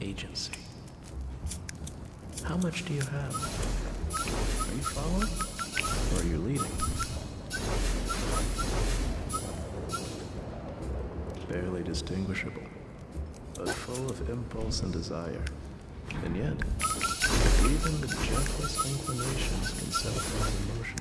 Agency. How much do you have? Are you following? Or are you leading? Barely distinguishable, but full of impulse and desire. And yet, even the gentlest inclinations can set off an emotion.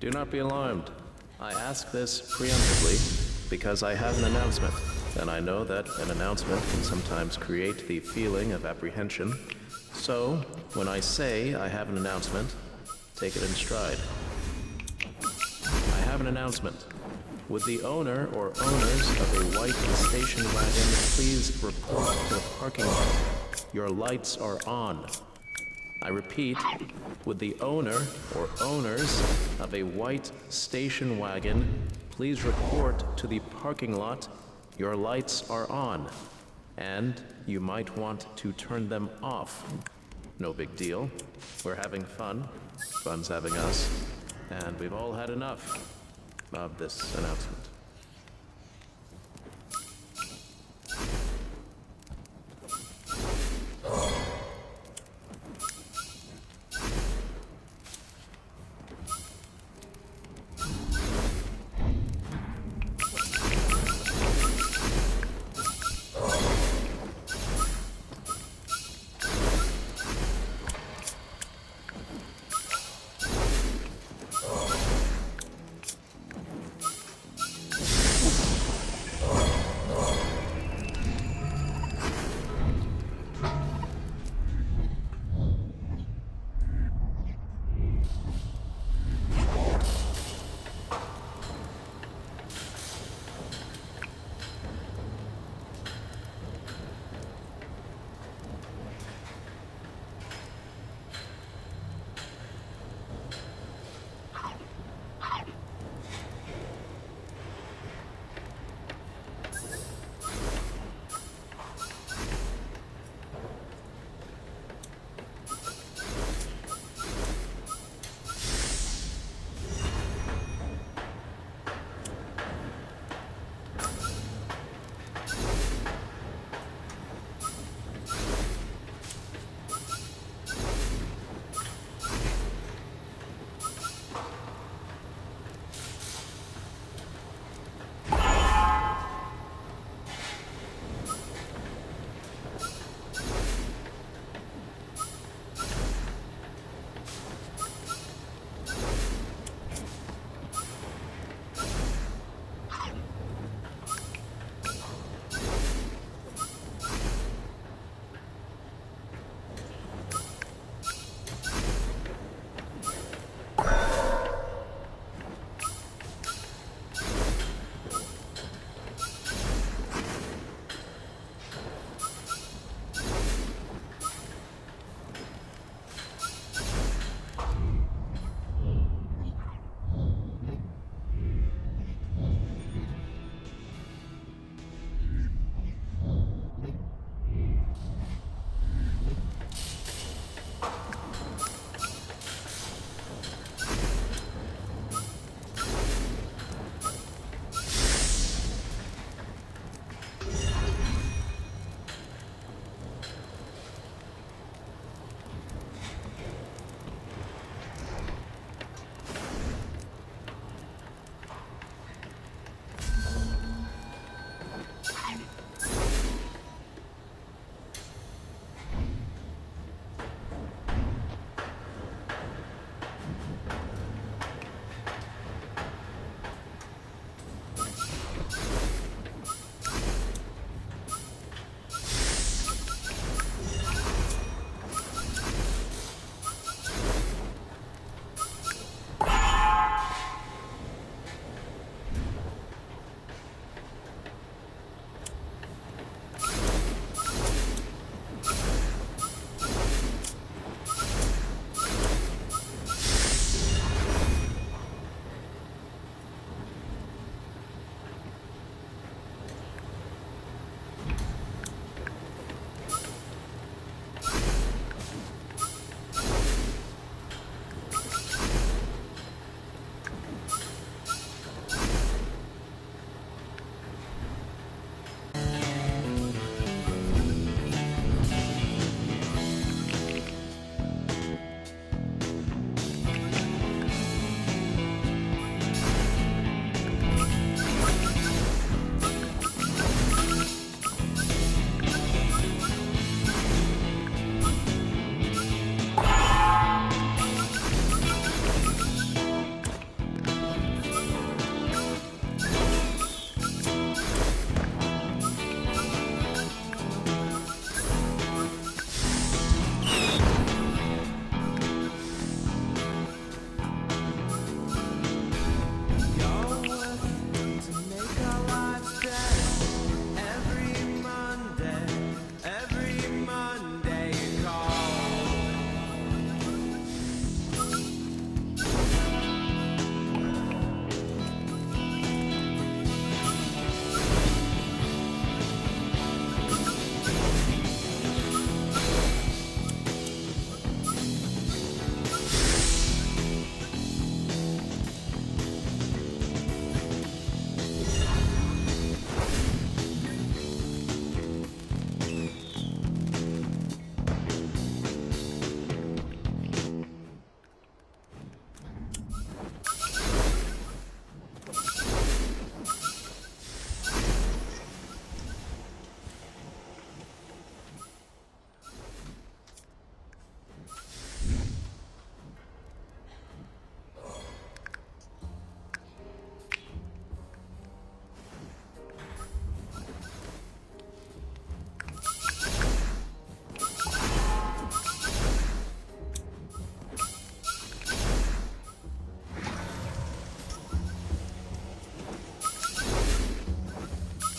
Do not be alarmed. I ask this preemptively because I have an announcement, and I know that an announcement can sometimes create the feeling of apprehension. So, when I say I have an announcement, take it in stride. I have an announcement. Would the owner or owners of a white station wagon please report to the parking lot? Your lights are on. I repeat, would the owner or owners of a white station wagon please report to the parking lot? Your lights are on, and you might want to turn them off. No big deal. We're having fun. Fun's having us. And we've all had enough of this announcement.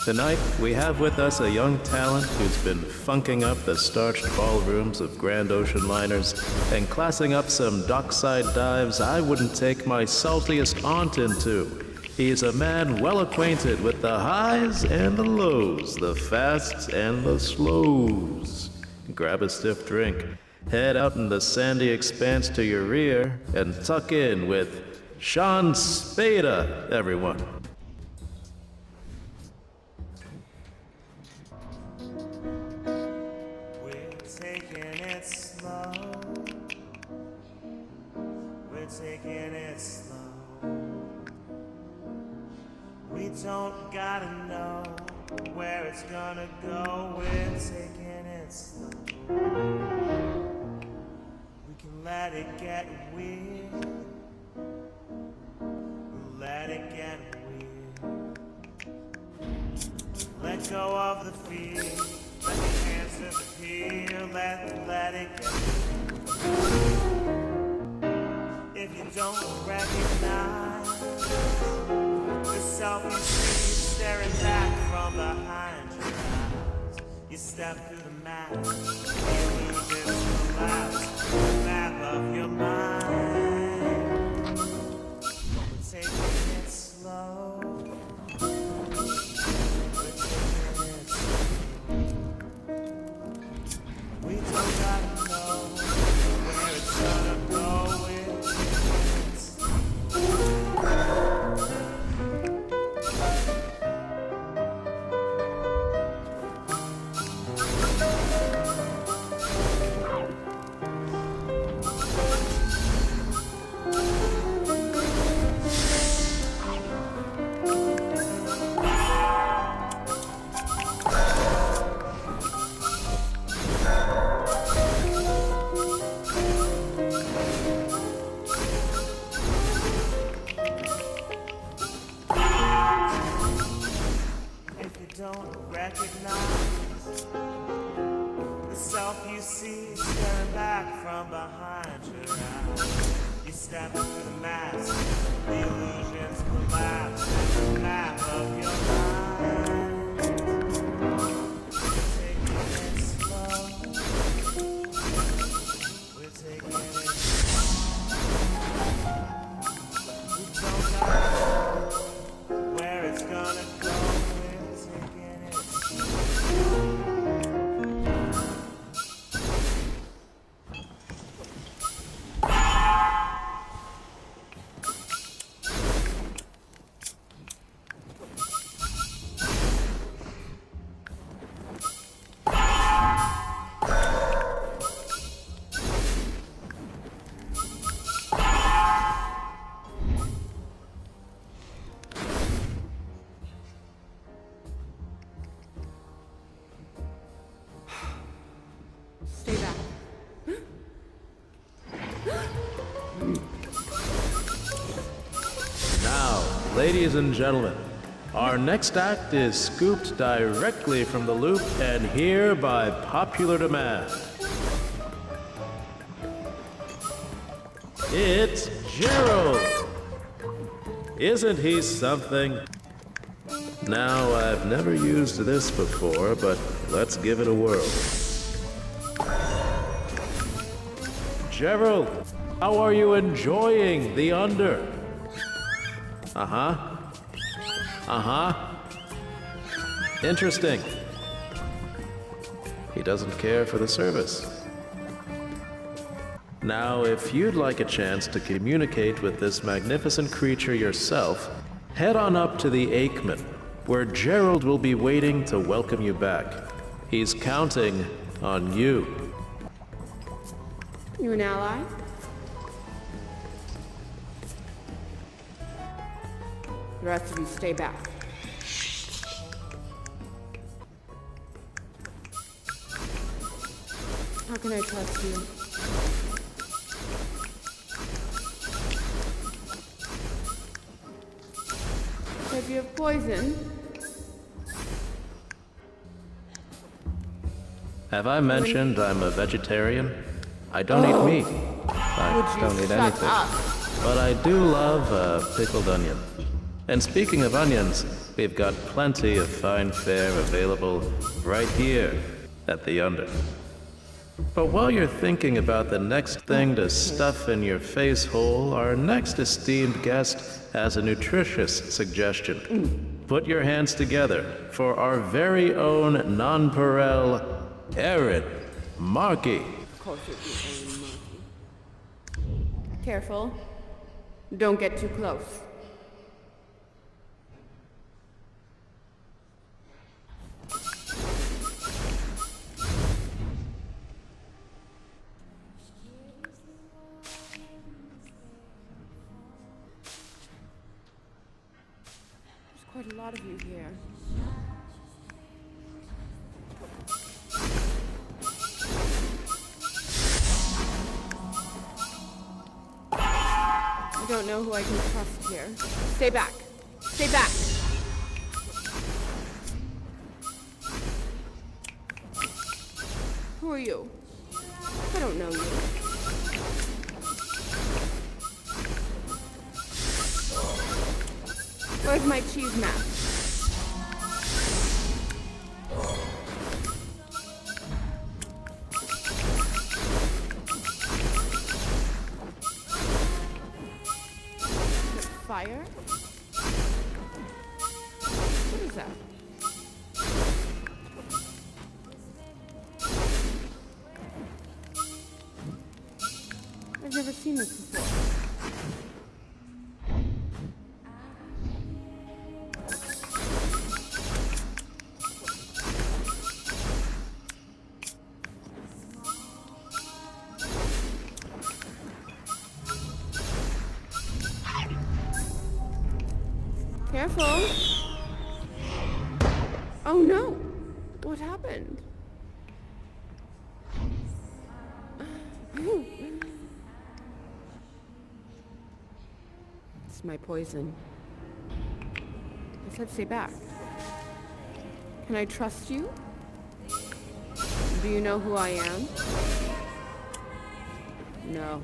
Tonight, we have with us a young talent who's been funking up the starched ballrooms of Grand Ocean liners and classing up some dockside dives I wouldn't take my saltiest aunt into. He's a man well acquainted with the highs and the lows, the fasts and the slows. Grab a stiff drink, head out in the sandy expanse to your rear, and tuck in with Sean Spada, everyone. Taking it slow. We don't gotta know where it's gonna go. We're taking it slow. We can let it get weird. Let it get weird. Let go of the fear. Let the answers appear. Let it get weird. If you don't recognize the self you see staring back from behind your eyes, you step through the mask, the illusions collapse, the map of your mind. We're taking it slow. We're taking it slow. We don't gotta know where it's gonna go. Don't recognize the self you see staring back from behind your eyes. You step through the mask, the illusions collapse, and the map of your mind. We're taking it slow. We're taking it slow. We don't know where it's gonna go. Stay back. Now, ladies and gentlemen, our next act is scooped directly from the loop and here by popular demand. It's Gerald! Isn't he something? Now, I've never used this before, but let's give it a whirl. Gerald, how are you enjoying the under? Interesting. He doesn't care for the service. Now, if you'd like a chance to communicate with this magnificent creature yourself, head on up to the Aikman, where Gerald will be waiting to welcome you back. He's counting on you. You an ally? The rest of you stay back. How can I trust you? If you have poison. Have I mentioned I'm a vegetarian? I don't eat meat. I don't eat anything. Up? But I do love a pickled onion. And speaking of onions, we've got plenty of fine fare available right here at the Under. But while you're thinking about the next thing to stuff in your face hole, our next esteemed guest has a nutritious suggestion. Put your hands together for our very own nonpareil Aaron Markey. Of course it'd be only monkey. Careful. Don't get too close. There's quite a lot of you here. I don't know who I can trust here. Stay back. Stay back. Who are you? I don't know you. Where's my cheese mask? Fire? What is that? I've never seen this before. Careful. Oh no. What happened? It's my poison. I said stay back. Can I trust you? Do you know who I am? No.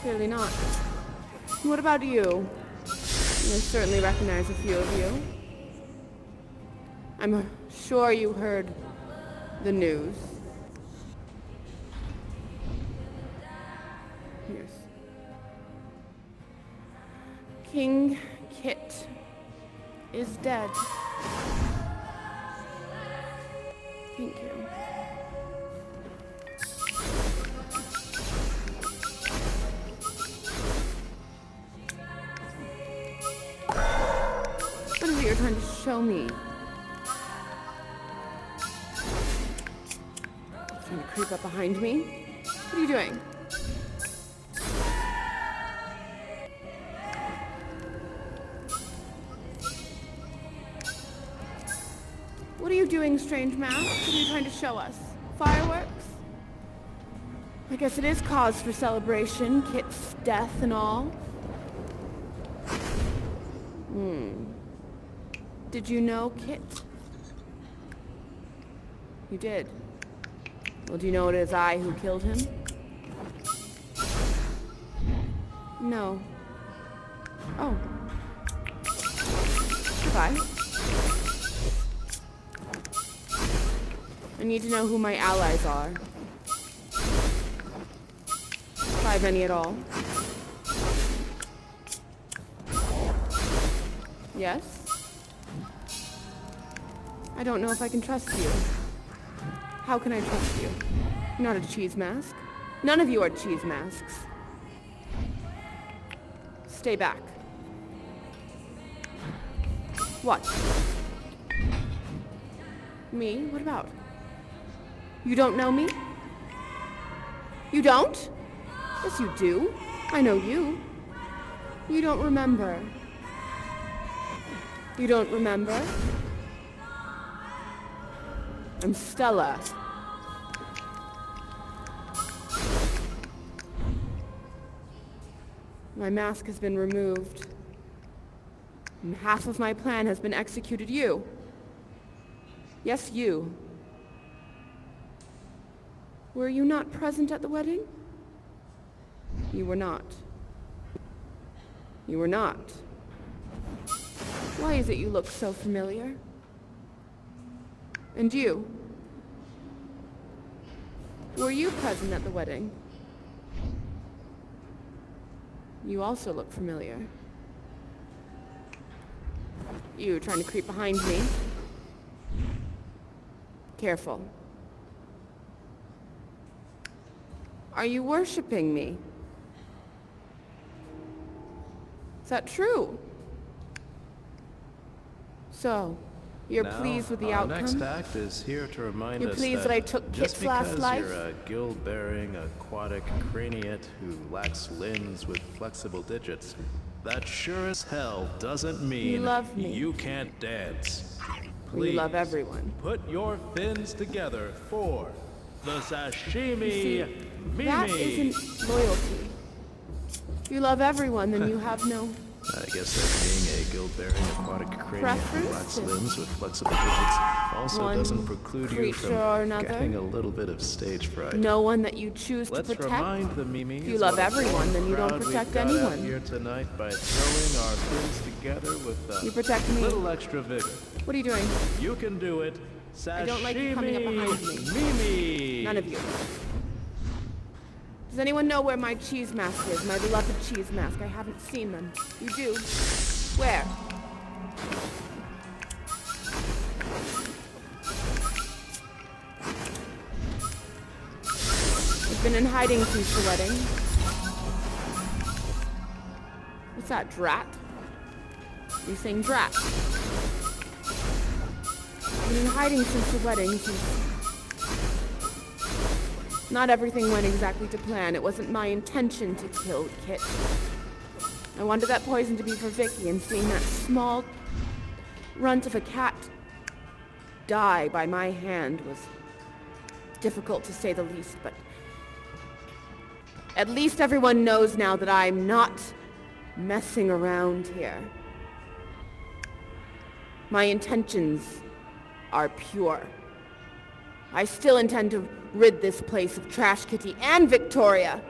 Clearly not. What about you? I certainly recognize a few of you. I'm sure you heard the news. Yes. King Kit is dead. Thank you. What is it you're trying to show me? Trying to creep up behind me? What are you doing? What are you doing, strange mouse? What are you trying to show us? Fireworks? I guess it is cause for celebration, Kit's death and all. Did you know Kit? You did. Well, do you know it is I who killed him? No. Oh. Goodbye. I need to know who my allies are. If I have any at all. Yes? I don't know if I can trust you. How can I trust you? You're not a cheese mask. None of you are cheese masks. Stay back. What? Me? What about? You don't know me? You don't? Yes, you do. I know you. You don't remember. You don't remember? I'm Stella. My mask has been removed. And half of my plan has been executed. You. Yes, you. Were you not present at the wedding? You were not. You were not. Why is it you look so familiar? And you? Were you present at the wedding? You also look familiar. You trying to creep behind me? Careful. Are you worshiping me? Is that true? So, you're pleased with the our outcome? next act is here to remind You're us pleased that I took just Kit's last because life? you're a gill-bearing aquatic craniate who lacks limbs with flexible digits, that sure as hell doesn't mean love me. you can't dance. You love Please, everyone. put your fins together for the sashimi See, Mimi. that isn't loyalty. If you love everyone, then you have no... I guess that being a gill-bearing aquatic craniate who lacks Preference? limbs with flexible digits also One doesn't preclude you creature from or another? getting a little bit of stage fright. No one that you choose to Let's protect? remind the Mimis If you love what a everyone, warm then you don't crowd protect we've got out anyone. here tonight by throwing our fins together with You a protect me. little extra vigor. What are you doing? You can do it. I don't like you coming up behind Mimi. None of you. Does anyone know where my cheese mask is? My beloved cheese mask. I haven't seen them. You do? Where? I've been in hiding since the wedding. What's that, drat? You saying drat? I've been in hiding since the wedding, Not everything went exactly to plan. It wasn't my intention to kill Kit. I wanted that poison to be for Vicky, and seeing that small runt of a cat die by my hand was difficult to say the least, but at least everyone knows now that I'm not messing around here. My intentions are pure. I still intend to rid this place of Trash Kitty and Victoria.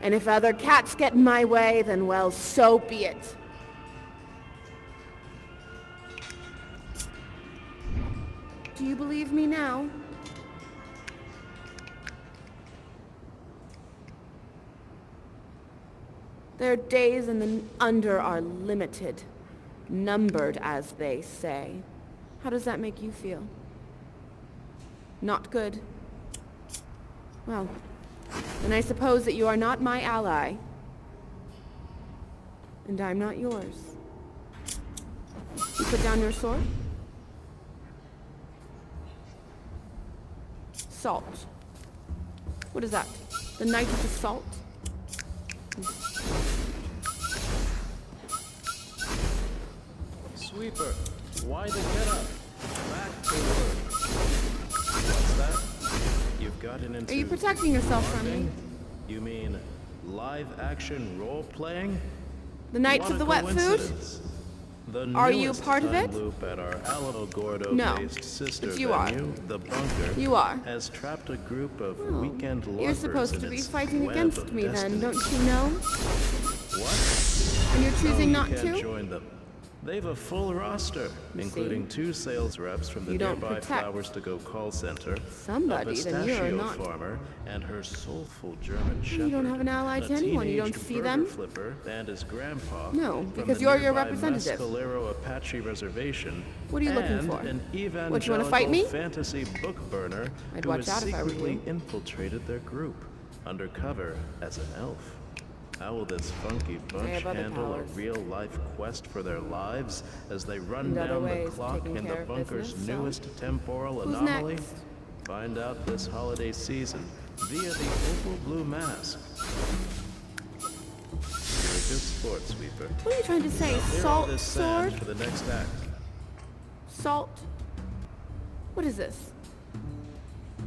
And if other cats get in my way, then well, so be it. Do you believe me now? Their days in the under are limited, numbered, as they say. How does that make you feel? Not good. Well, then I suppose that you are not my ally. And I'm not yours. You put down your sword? Salt. What is that? The Knight of the Salt? Sweeper, why the get up? Back to work. What's that? You've gotten into... Are you protecting yourself from me? bonding? You mean live-action role-playing? The Knights What of a the Wet Food? coincidence. The Are you newest part of time it? loop at our Alamo No, Gordo-based sister but you are. venue, the Bunker, You are. has trapped a group of Oh, weekend lovers you're supposed to in be its fighting web against of me then, destiny. don't you know? What? And you're choosing No, not you can't to? join them. They've a full roster, including 2 sales reps from the You don't nearby protect Flowers to Go call center, somebody, a then you're pistachio not. farmer, and her soulful German shepherd. You don't have an ally to a anyone. You don't teenage see burger them? flipper and his grandpa. No, from because the you're your nearby representative. Mescalero Apache Reservation. What are you looking and for? An What, you wanna fight me? evangelical fantasy book burner I'd who watch has out if I were secretly you. infiltrated their group, undercover as an elf. How will this funky bunch have other handle powers. a real-life quest for their lives as they run And other down the ways of clock taking in the care of bunker's business, so? newest temporal Who's anomaly? next? Find out this holiday season via the Opal Blue Mask. You're a good sport, Sweeper. What are you trying to say? Clear all Salt this sand sword? for the next act. Salt? What is this?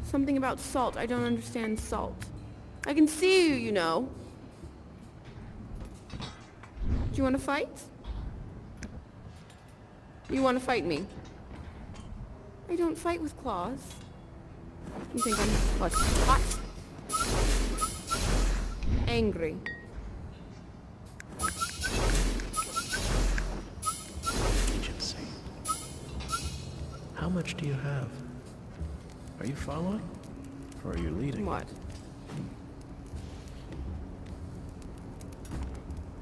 Something about salt. I don't understand salt. I can see you, you know. Do you want to fight? You want to fight me? I don't fight with claws. You think I'm what? Hot? Angry. How much do you have? Are you following? Or are you leading? What?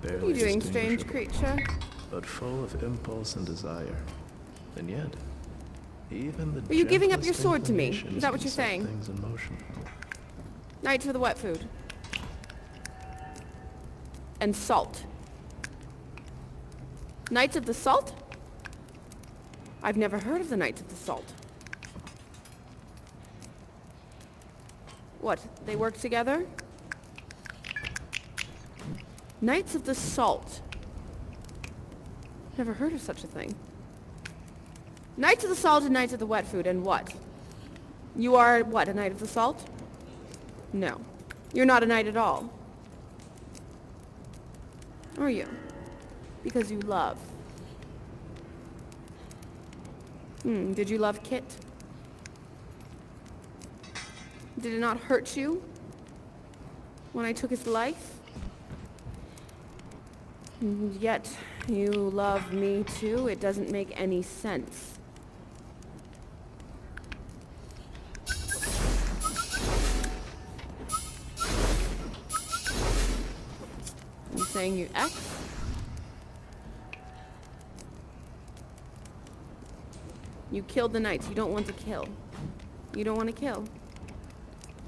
What are Barely you doing, strange distinguishable, creature? but full of impulse and desire. And yet, even the Are you giving up your gentlest sword to me? inclinations Is that what can you're set saying? things in motion. Knights for the wet food. And salt. Knights of the Salt? I've never heard of the Knights of the Salt. What, they work together? Knights of the Salt. Never heard of such a thing. Knights of the Salt and Knights of the Wet Food, and what? You are, what, a Knight of the Salt? No. You're not a knight at all. Are you? Because you love. Did you love Kit? Did it not hurt you when I took his life? And yet, you love me too? It doesn't make any sense. You saying you X? You killed the knights. You don't want to kill. You don't want to kill.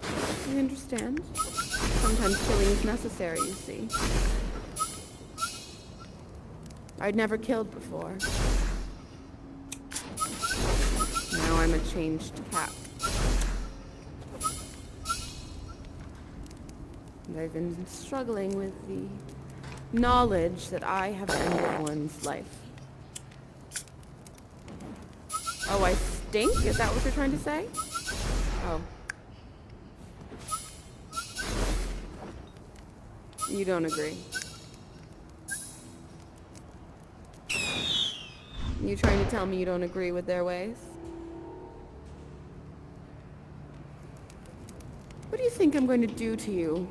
I understand. Sometimes killing is necessary, you see. I'd never killed before. Now I'm a changed cat. And I've been struggling with the knowledge that I have ended one's life. Oh, I stink? Is that what you're trying to say? Oh. You don't agree. You trying to tell me you don't agree with their ways? What do you think I'm going to do to you?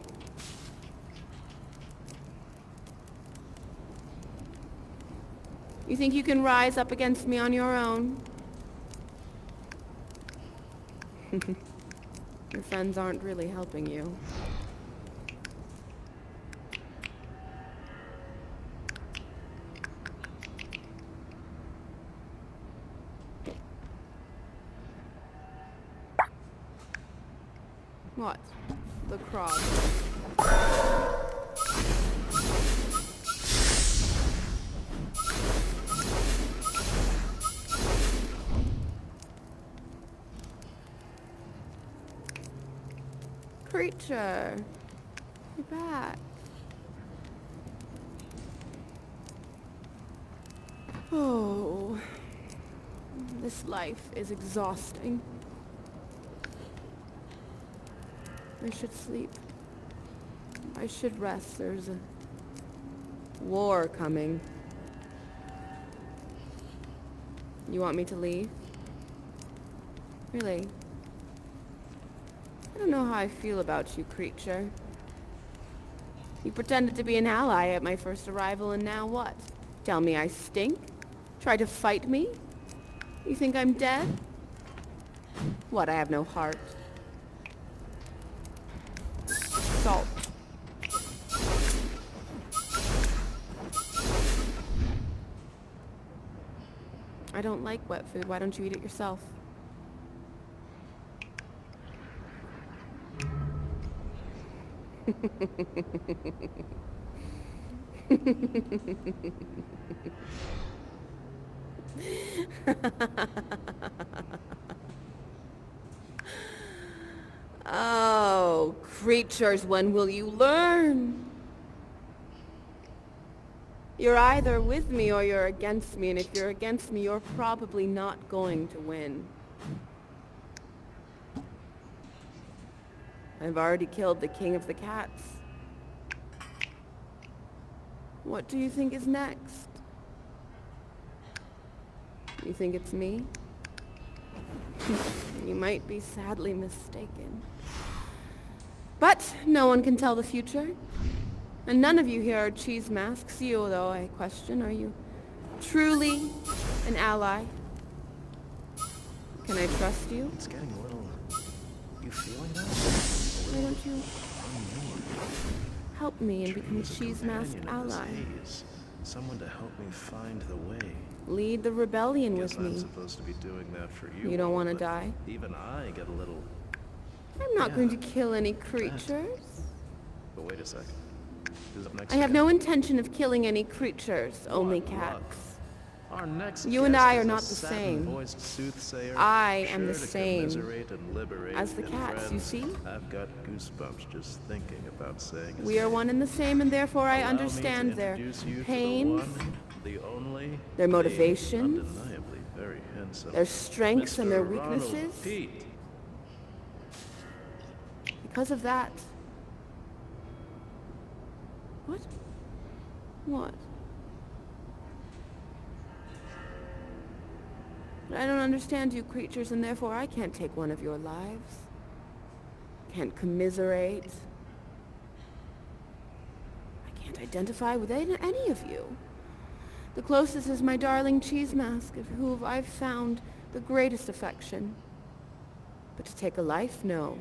You think you can rise up against me on your own? Your friends aren't really helping you. What? The crowd. Creature, you're back. Oh, this life is exhausting. I should sleep. I should rest. There's a war coming. You want me to leave? Really? I don't know how I feel about you, creature. You pretended to be an ally at my first arrival, and now what? Tell me I stink? Try to fight me? You think I'm dead? What, I have no heart? Salt. I don't like wet food. Why don't you eat it yourself? Oh, creatures, when will you learn? You're either with me or you're against me, and if you're against me, you're probably not going to win. I've already killed the king of the cats. What do you think is next? You think it's me? You might be sadly mistaken. But no one can tell the future. And none of you here are cheese masks. You, though, I question, are you truly an ally? Can I trust you? It's getting a little... You feeling that? Why don't you help me and become a Dream is cheese mask companion in this ally? haze. Someone to help me find the way. Lead the rebellion Guess with I'm me. supposed to be doing that for you. You don't all, want to but die? Even I get a little... I'm not Yeah, going to kill any creatures. But wait a second. Who's up next? I have again? no intention of killing any creatures, only What luck. cats. Our next You and guest I is are a not the same. satin-voiced soothsayer, I am the sure to same commiserate and liberate. as the And cats, you friends, see? I've got goosebumps just thinking about saying his We are name. one and the same, and therefore I Allow me to understand their introduce you to the pains, one, the only, their the motivations, undeniably very handsome their strengths and their Mr. Ronald weaknesses. Pete. Because of that... What? What? I don't understand you creatures, and therefore I can't take one of your lives. Can't commiserate. I can't identify with any of you. The closest is my darling cheese mask, of whom I've found the greatest affection. But to take a life, no.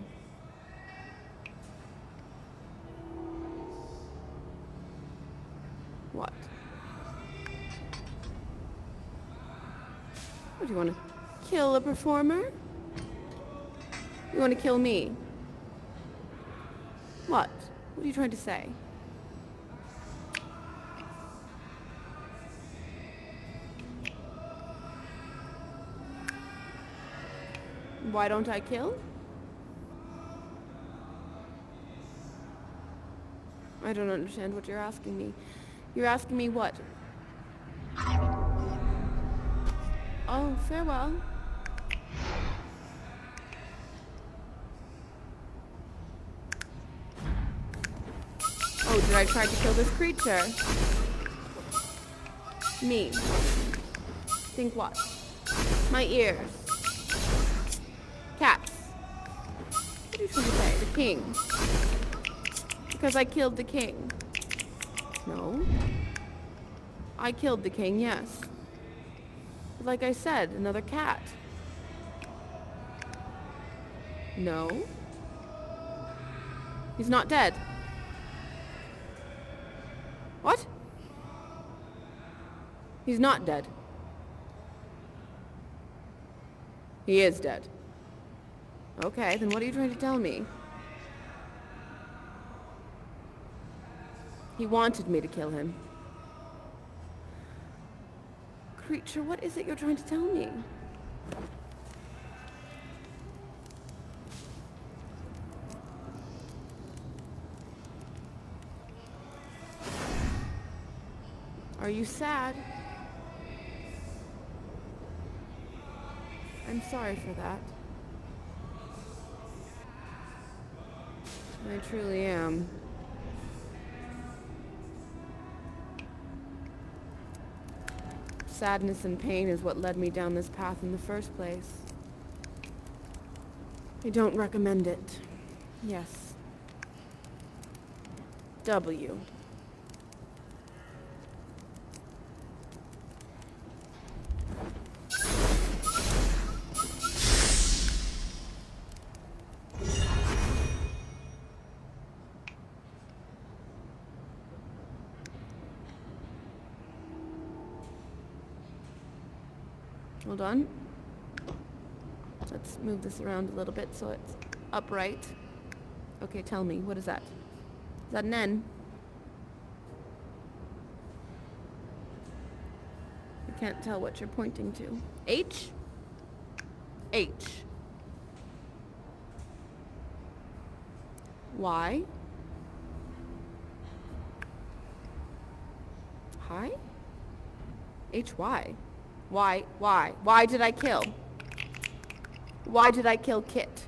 What? What, do you want to kill a performer? You want to kill me? What? What are you trying to say? Why don't I kill? I don't understand what you're asking me. You're asking me what? Oh, farewell. Oh, did I try to kill this creature? Me. Think what? My ears. Cats. What are you trying to say? The king. Because I killed the king. No. I killed the king, yes. But like I said, another cat. No. He's not dead. What? He's not dead. He is dead. Okay, then what are you trying to tell me? He wanted me to kill him. Creature, what is it you're trying to tell me? Are you sad? I'm sorry for that. I truly am. Sadness and pain is what led me down this path in the first place. I don't recommend it. Yes. W. Hold on. Let's move this around a little bit so it's upright. Okay, tell me, what is that? Is that an N? I can't tell what you're pointing to. H? H. Y? Hi? H-Y. Why? Why did I kill? Why did I kill Kit?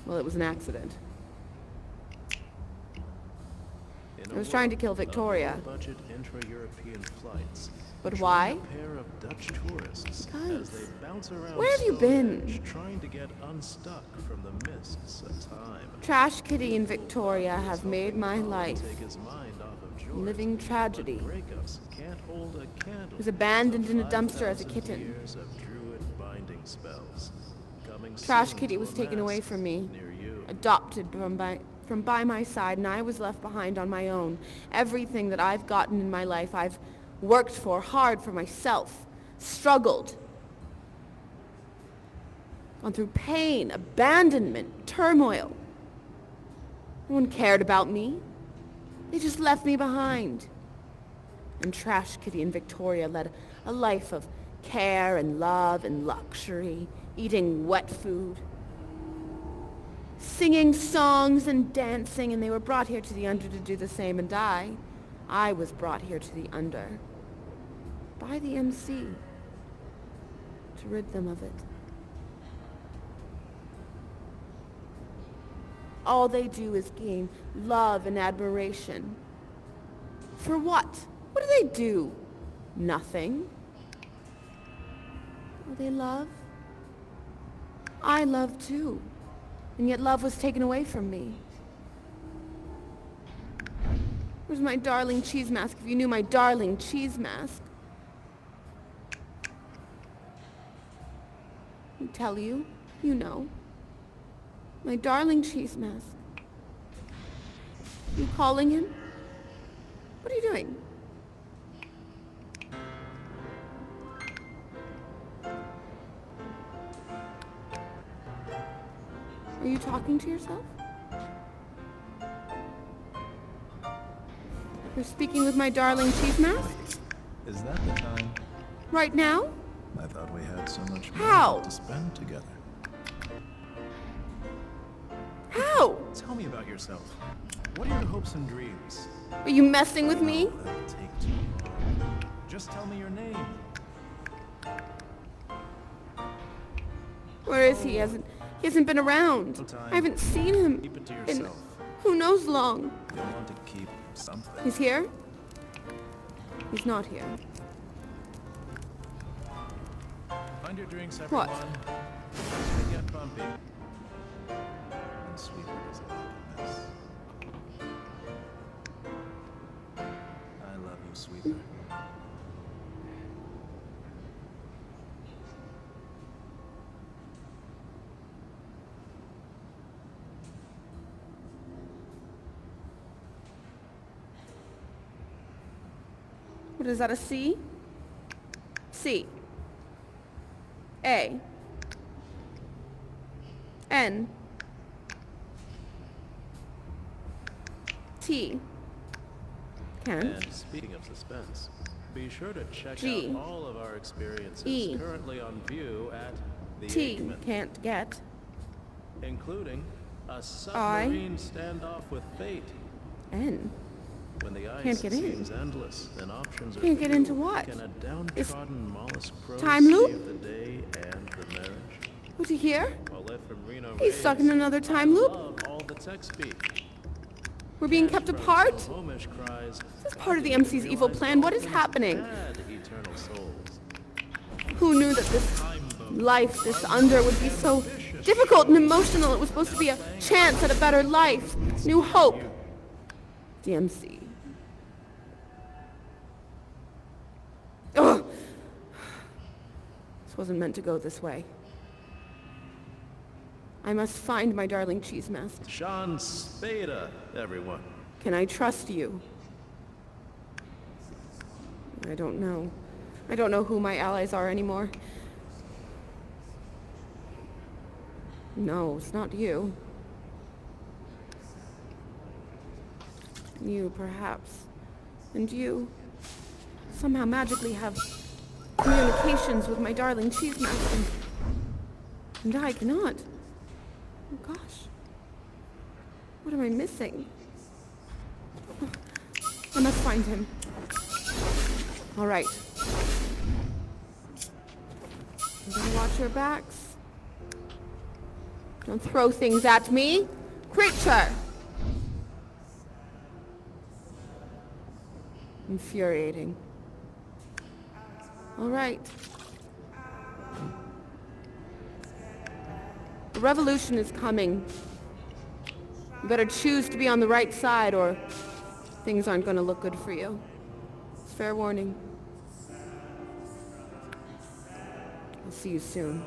Well, it was an accident. I was trying to kill Victoria. Budget intra-European flights. But why? A pair of Dutch tourists Because- as they bounce around Where have you been? Stonehenge, trying to get unstuck from the mists of time. Trash Kitty and Victoria have made my life Take his mind off of George. living tragedy. Breakups can't hold a candle. I was abandoned to in a dumpster as a 5,000 kitten. Years of druid binding spells. Coming Trash soon Kitty to was a taken away mask from me, near you. adopted from by my side, and I was left behind on my own. Everything that I've gotten in my life, I've worked for, hard for myself, struggled, gone through pain, abandonment, turmoil. No one cared about me. They just left me behind. And Trash Kitty and Victoria led a life of care and love and luxury, eating wet food, singing songs and dancing, and they were brought here to the Under to do the same, and I was brought here to the Under by the MC to rid them of it. All they do is gain love and admiration. For what? What do they do? Nothing. Oh, they love? I love too. And yet love was taken away from me. Where's my darling cheese mask? If you knew my darling cheese mask. I tell you, you know. My darling cheese mask. You calling him? What are you doing? Are you talking to yourself? You're speaking with my darling cheese mask? Is that the time? Right now? I thought we had so much How? more to spend together. How? Tell me about yourself. What are your hopes and dreams? Are you messing with me? Oh, that'll take too long. Just tell me your name. Where is he? He hasn't been around. No time. I haven't seen him Keep it to in yourself. who knows long. You'll want to keep something. He's here? He's not here. Find your drinks, What? everyone. As we get bumpy. And Sweeper doesn't like a mess. I love you, Sweeper. What is that, a C? C. A. N. T. Can't. And speaking of suspense, be sure to check G. out all of our experiences E. currently on view at the T. Aikman, Can't get. including a submarine standoff with fate. N. When the ice Can't get in. seems endless and options are Can't get few, into what? Can a downtrodden mollusk pro time loop? save the day and the marriage? Was he here? While Ed from Reno He's stuck in another time loop? love all the tech speak. We're being kept apart? Homish cries, This is part of the MC's evil plan. What is happening? had eternal souls. Who knew that this life, this Under, would be so difficult and emotional? It was supposed to be a chance at a better life, new hope. The MC. Ugh. This wasn't meant to go this way. I must find my darling cheese mask. Sean Spada, everyone. Can I trust you? I don't know. I don't know who my allies are anymore. No, it's not you. You, perhaps. And you somehow magically have communications with my darling cheese mask, and I cannot. Oh gosh. What am I missing? I must find him. All right. You better watch your backs. Don't throw things at me. Creature! Infuriating. All right. The revolution is coming. You better choose to be on the right side or things aren't going to look good for you. It's fair warning. I'll see you soon.